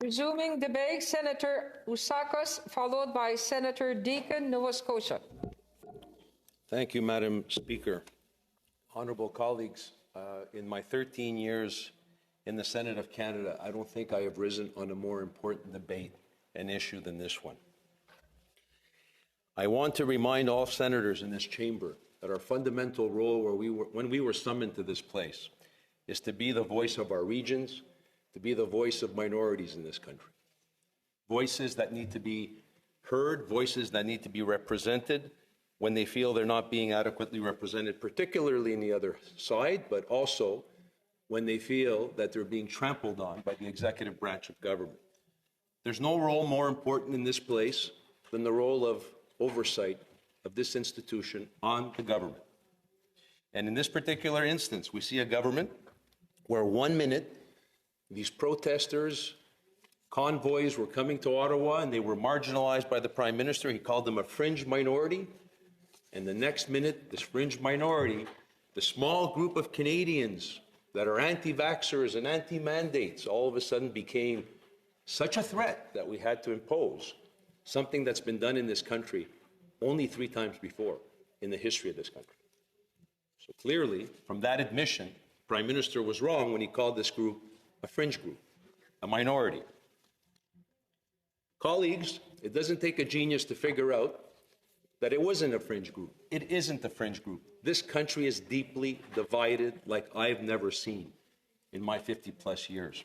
Resuming debate, Senator Usakos, followed by Senator Deacon, Nova Scotia. Thank you, Madam Speaker. Honourable colleagues, in my 13 years in the Senate of Canada, I don't think I have risen on a more important debate and issue than this one. I want to remind all senators in this chamber that our fundamental role when we were summoned to this place is to be the voice of our regions, to be the voice of minorities in this country. Voices that need to be heard, voices that need to be represented when they feel they're not being adequately represented, particularly in the other side, but also when they feel that they're being trampled on by the executive branch of government. There's no role more important in this place than the role of oversight of this institution on the government. And in this particular instance, we see a government where 1 minute these protesters, convoys were coming to Ottawa and they were marginalized by the Prime Minister. He called them a fringe minority. And the next minute, this fringe minority, the small group of Canadians that are anti-vaxxers and anti-mandates, all of a sudden became such a threat that we had to impose something that's been done in this country only 3 times before in the history of this country. So clearly, from that admission, the Prime Minister was wrong when he called this group a fringe group, a minority. Colleagues, it doesn't take a genius to figure out that it wasn't a fringe group. It isn't a fringe group. This country is deeply divided like I've never seen in my 50-plus years.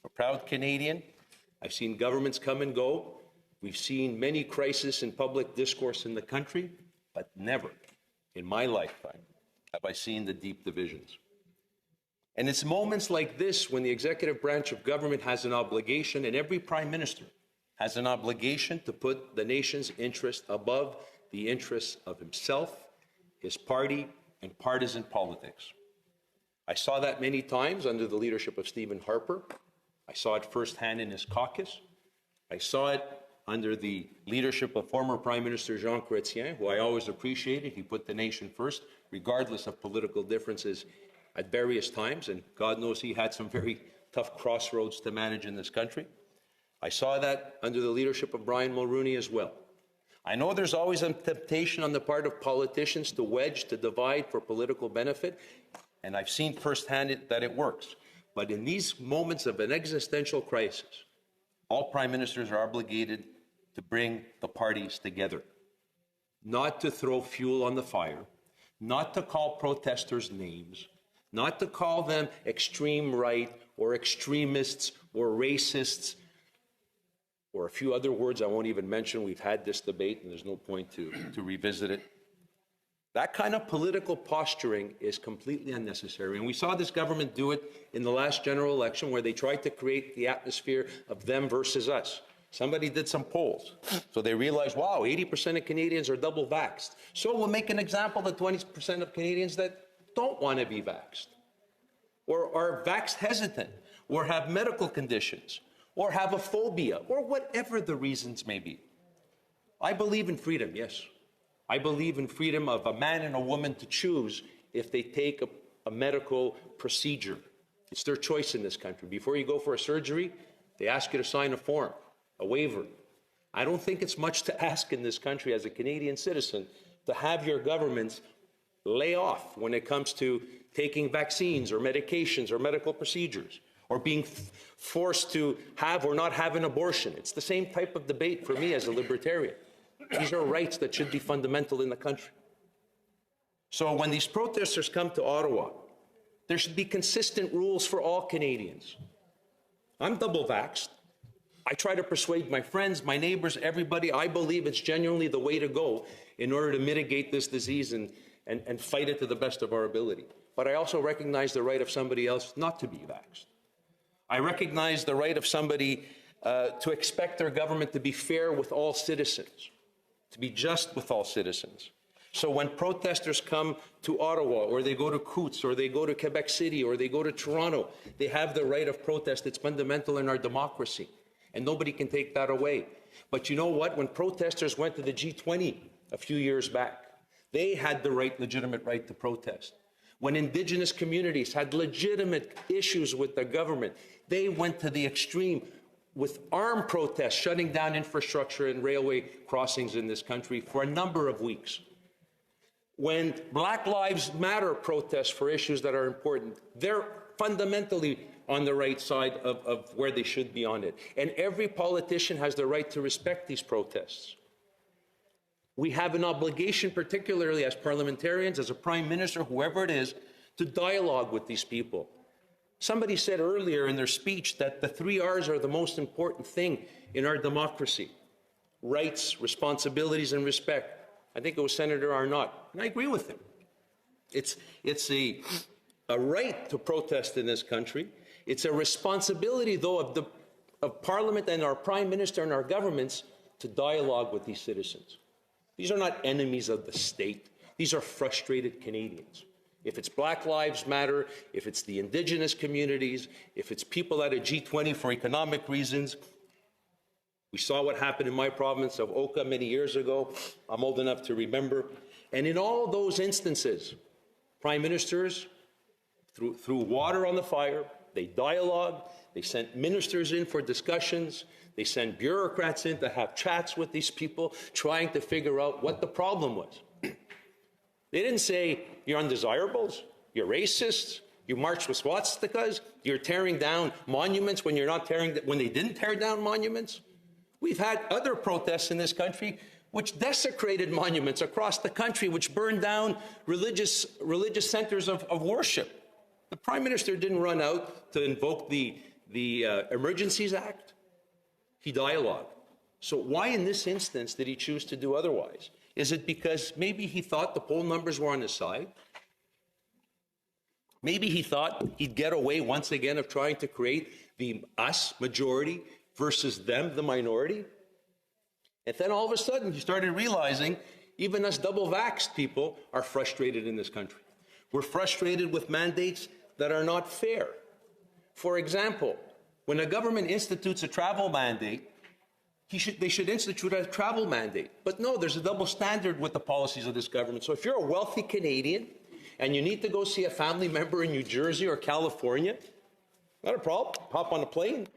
A proud Canadian, I've seen governments come and go. We've seen many crises in public discourse in the country, but never in my lifetime have I seen the deep divisions. And it's moments like this when the executive branch of government has an obligation, and every prime minister has an obligation to put the nation's interest above the interests of himself, his party, and partisan politics. I saw that many times under the leadership of Stephen Harper. I saw it firsthand in his caucus. I saw it under the leadership of former Prime Minister Jean Chrétien, who I always appreciated. He put the nation first, regardless of political differences at various times, and God knows he had some very tough crossroads to manage in this country. I saw that under the leadership of Brian Mulroney as well. I know there's always a temptation on the part of politicians to wedge, to divide for political benefit, and I've seen firsthand that it works. But in these moments of an existential crisis, all prime ministers are obligated to bring the parties together, not to throw fuel on the fire, not to call protesters names, not to call them extreme right or extremists or racists, or a few other words I won't even mention. We've had this debate and there's no point to revisit it. That kind of political posturing is completely unnecessary. And we saw this government do it in the last general election where they tried to create the atmosphere of them versus us. Somebody did some polls. So they realized, wow, 80% of Canadians are double vaxxed. So we'll make an example of the 20% of Canadians that don't want to be vaxxed, or are vax hesitant, or have medical conditions, or have a phobia, or whatever the reasons may be. I believe in freedom, yes. I believe in freedom of a man and a woman to choose if they take a medical procedure. It's their choice in this country. Before you go for a surgery, they ask you to sign a form, a waiver. I don't think it's much to ask in this country as a Canadian citizen to have your governments lay off when it comes to taking vaccines or medications or medical procedures, or being forced to have or not have an abortion. It's the same type of debate for me as a libertarian. These are rights that should be fundamental in the country. So when these protesters come to Ottawa, there should be consistent rules for all Canadians. I'm double vaxxed. I try to persuade my friends, my neighbors, everybody. I believe it's genuinely the way to go in order to mitigate this disease and fight it to the best of our ability. But I also recognize the right of somebody else not to be vaxxed. I recognize the right of somebody to expect their government to be fair with all citizens, to be just with all citizens. So when protesters come to Ottawa, or they go to Coutts, or they go to Quebec City, or they go to Toronto, they have the right of protest. It's fundamental in our democracy, and nobody can take that away. But you know what? When protesters went to the G20 a few years back, they had the legitimate right to protest. When Indigenous communities had legitimate issues with the government, they went to the extreme with armed protests shutting down infrastructure and railway crossings in this country for a number of weeks. When Black Lives Matter protests for issues that are important, they're fundamentally on the right side of where they should be on it. And every politician has the right to respect these protests. We have an obligation, particularly as parliamentarians, as a prime minister, whoever it is, to dialogue with these people. Somebody said earlier in their speech that the 3 R's are the most important thing in our democracy: rights, responsibilities, and respect. I think it was Senator Arnott, and I agree with him. It's a right to protest in this country. It's a responsibility, though, of Parliament and our Prime Minister and our governments to dialogue with these citizens. These are not enemies of the state. These are frustrated Canadians. If it's Black Lives Matter, if it's the Indigenous communities, if it's people at a G20 for economic reasons. We saw what happened in my province of Oka many years ago. I'm old enough to remember. And in all those instances, prime ministers threw water on the fire. They dialogued. They sent ministers in for discussions. They sent bureaucrats in to have chats with these people, trying to figure out what the problem was. They didn't say, you're undesirables, you're racists, you march with swastikas, you're tearing down monuments when they didn't tear down monuments. We've had other protests in this country which desecrated monuments across the country, which burned down religious centers of worship. The Prime Minister didn't run out to invoke the Emergencies Act. He dialogued. So why in this instance did he choose to do otherwise? Is it because maybe he thought the poll numbers were on his side? Maybe he thought he'd get away once again of trying to create the us majority versus them, the minority? And then all of a sudden he started realizing even us double-vaxxed people are frustrated in this country. We're frustrated with mandates that are not fair. For example, when a government institutes a travel mandate, they should institute a travel mandate. But no, there's a double standard with the policies of this government. So if you're a wealthy Canadian and you need to go see a family member in New Jersey or California, not a problem. Hop on a plane,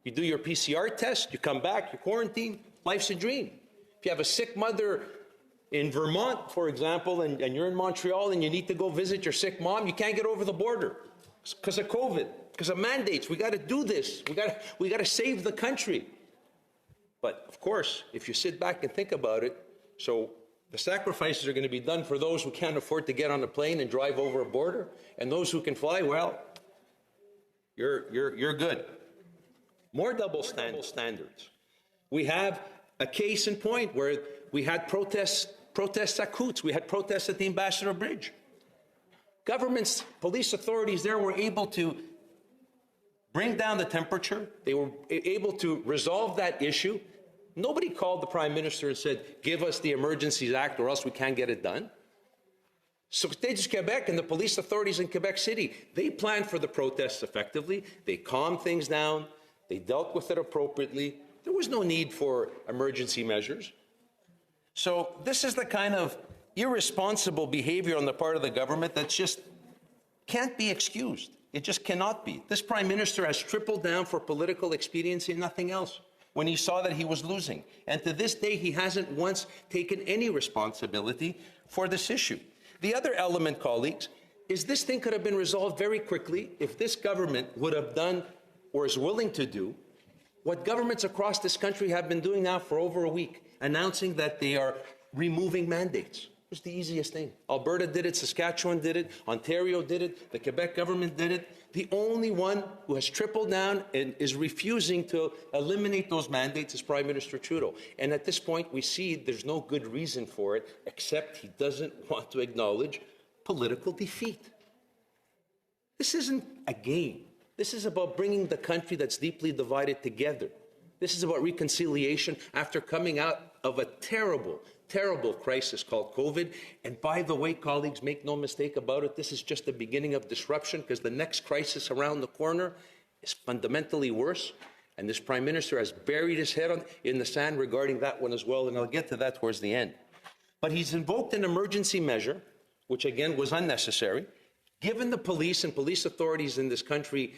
you do your PCR test, you come back, you quarantine, life's a dream. If you have a sick mother in Vermont, for example, and you're in Montreal and you need to go visit your sick mom, you can't get over the border because of COVID, because of mandates. We got to do this. We got to save the country. But of course, if you sit back and think about it, so the sacrifices are going to be done for those who can't afford to get on a plane and drive over a border, and those who can fly, well, you're good. More double standards. We have a case in point where we had protests at Coots. We had protests at the Ambassador Bridge. Governments, police authorities there were able to bring down the temperature. They were able to resolve that issue. Nobody called the Prime Minister and said, give us the Emergencies Act or else we can't get it done. Société du Québec and the police authorities in Quebec City, they planned for the protests effectively. They calmed things down. They dealt with it appropriately. There was no need for emergency measures. So this is the kind of irresponsible behavior on the part of the government that just can't be excused. It just cannot be. This Prime Minister has tripled down for political expediency and nothing else when he saw that he was losing. And to this day, he hasn't once taken any responsibility for this issue. The other element, colleagues, is this thing could have been resolved very quickly if this government would have done or is willing to do what governments across this country have been doing now for over a week, announcing that they are removing mandates. It was the easiest thing. Alberta did it, Saskatchewan did it, Ontario did it, the Quebec government did it. The only one who has tripled down and is refusing to eliminate those mandates is Prime Minister Trudeau. And at this point, we see there's no good reason for it, except he doesn't want to acknowledge political defeat. This isn't a game. This is about bringing the country that's deeply divided together. This is about reconciliation after coming out of a terrible, terrible crisis called COVID. And by the way, colleagues, make no mistake about it, this is just the beginning of disruption because the next crisis around the corner is fundamentally worse. And this Prime Minister has buried his head in the sand regarding that one as well, and I'll get to that towards the end. But he's invoked an emergency measure, which again was unnecessary, given the police and police authorities in this country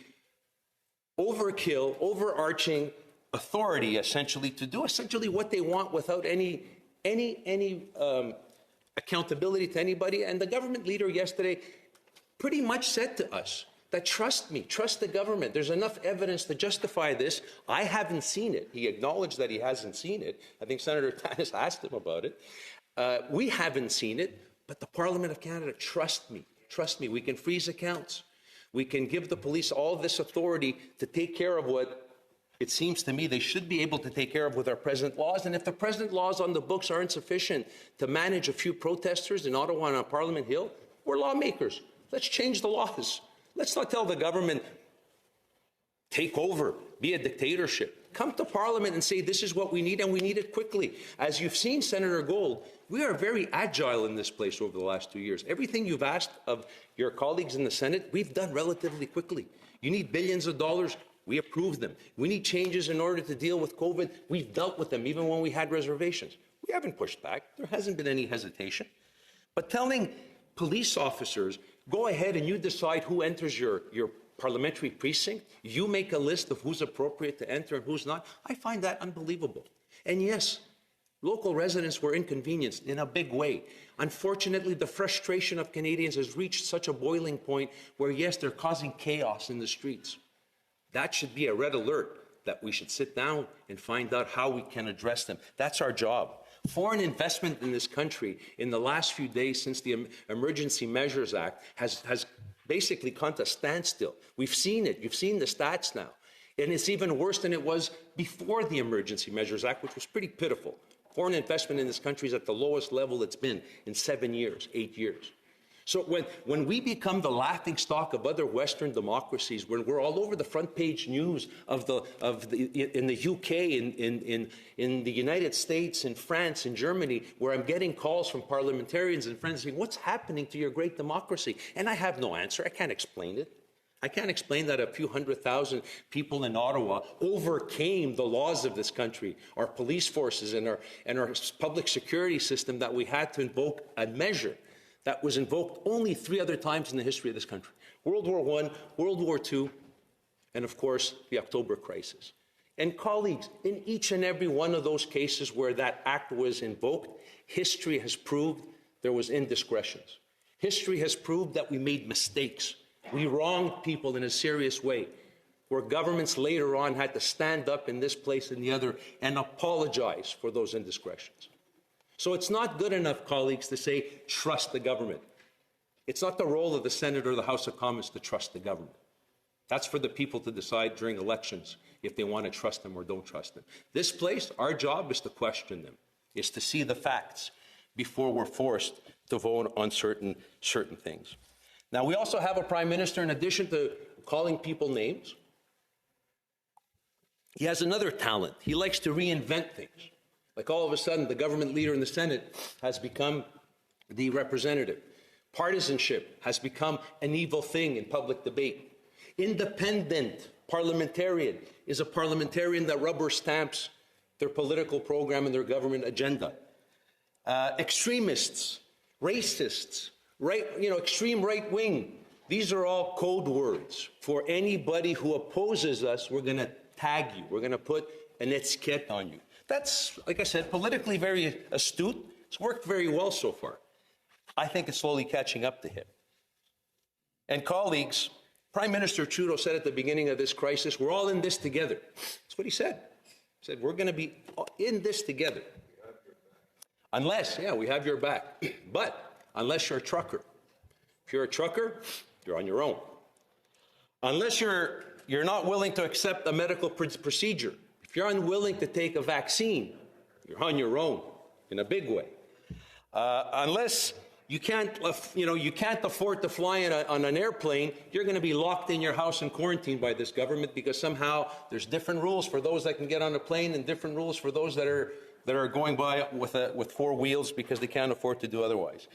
overkill, overarching authority essentially to do essentially what they want without any accountability to anybody. And the government leader yesterday pretty much said to us that, trust me, trust the government. There's enough evidence to justify this. I haven't seen it. He acknowledged that he hasn't seen it. I think Senator Tanis asked him about it. We haven't seen it, but the Parliament of Canada, trust me, we can freeze accounts. We can give the police all this authority to take care of what it seems to me they should be able to take care of with our present laws. And if the present laws on the books aren't sufficient to manage a few protesters in Ottawa and on Parliament Hill, we're lawmakers. Let's change the laws. Let's not tell the government, take over, be a dictatorship. Come to Parliament and say this is what we need, and we need it quickly. As you've seen, Senator Gold, we are very agile in this place over the last 2 years. Everything you've asked of your colleagues in the Senate, we've done relatively quickly. You need billions of dollars, we approved them. We need changes in order to deal with COVID, we've dealt with them even when we had reservations. We haven't pushed back. There hasn't been any hesitation. But telling police officers, go ahead and you decide who enters your parliamentary precinct, you make a list of who's appropriate to enter and who's not, I find that unbelievable. And yes, local residents were inconvenienced in a big way. Unfortunately, the frustration of Canadians has reached such a boiling point where, yes, they're causing chaos in the streets. That should be a red alert that we should sit down and find out how we can address them. That's our job. Foreign investment in this country in the last few days since the Emergency Measures Act has basically come to a standstill. We've seen it. You've seen the stats now. And it's even worse than it was before the Emergency Measures Act, which was pretty pitiful. Foreign investment in this country is at the lowest level it's been in 7 years, 8 years. So when we become the laughingstock of other Western democracies, when we're all over the front page news in the UK, in the United States, in France, in Germany, where I'm getting calls from parliamentarians and friends saying, what's happening to your great democracy? And I have no answer. I can't explain it. I can't explain that a few 100,000 people in Ottawa overcame the laws of this country, our police forces and our public security system, that we had to invoke a measure that was invoked only 3 other times in the history of this country. World War I, World War II, and of course, the October crisis. And colleagues, in each and every one of those cases where that act was invoked, history has proved there was indiscretions. History has proved that we made mistakes. We wronged people in a serious way, where governments later on had to stand up in this place and the other and apologize for those indiscretions. So it's not good enough, colleagues, to say, trust the government. It's not the role of the Senate or the House of Commons to trust the government. That's for the people to decide during elections if they want to trust them or don't trust them. This place, our job is to question them, is to see the facts before we're forced to vote on certain things. Now, we also have a Prime Minister, in addition to calling people names, he has another talent. He likes to reinvent things. Like all of a sudden, the government leader in the Senate has become the representative. Partisanship has become an evil thing in public debate. Independent parliamentarian is a parliamentarian that rubber stamps their political program and their government agenda. Extremists, racists, extreme right wing. These are all code words for anybody who opposes us. We're going to tag you. We're going to put an etiquette on you. That's, like I said, politically very astute. It's worked very well so far. I think it's slowly catching up to him. And colleagues, Prime Minister Trudeau said at the beginning of this crisis, we're all in this together. That's what he said. He said, we're going to be in this together. Unless, we have your back. But unless you're a trucker. If you're a trucker, you're on your own. Unless you're not willing to accept a medical procedure. If you're unwilling to take a vaccine, you're on your own in a big way. Unless you can't afford to fly on an airplane, you're going to be locked in your house and quarantined by this government because somehow there's different rules for those that can get on a plane and different rules for those that are going by with 4 wheels because they can't afford to do otherwise.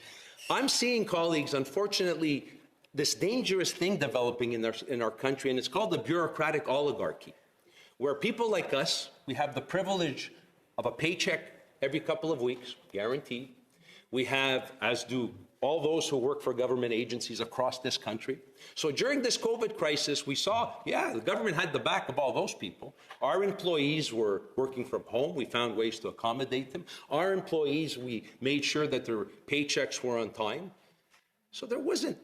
I'm seeing, colleagues, unfortunately, this dangerous thing developing in our country, and it's called the bureaucratic oligarchy, where people like us, we have the privilege of a paycheck every couple of weeks, guaranteed. We have, as do all those who work for government agencies across this country. So during this COVID crisis, we saw, yeah, the government had the back of all those people. Our employees were working from home. We found ways to accommodate them. Our employees, we made sure that their paychecks were on time. So there wasn't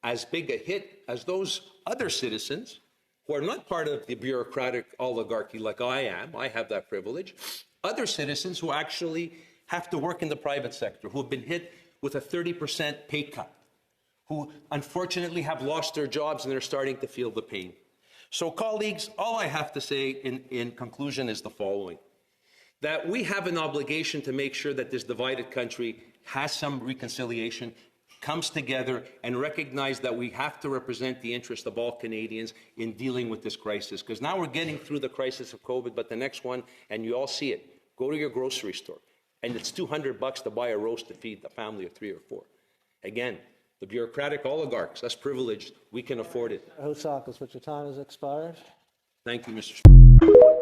as big a hit as those other citizens who are not part of the bureaucratic oligarchy like I am. I have that privilege. Other citizens who actually have to work in the private sector, who have been hit with a 30% pay cut, who unfortunately have lost their jobs and they're starting to feel the pain. So colleagues, all I have to say in conclusion is the following, that we have an obligation to make sure that this divided country has some reconciliation, comes together and recognize that we have to represent the interest of all Canadians in dealing with this crisis. Because now we're getting through the crisis of COVID, but the next one, and you all see it, go to your grocery store. And it's $200 to buy a roast to feed a family of 3 or 4. Again, the bureaucratic oligarchs, us privileged, we can afford it. Housakos, but your time has expired. Thank you, Mr. Speaker.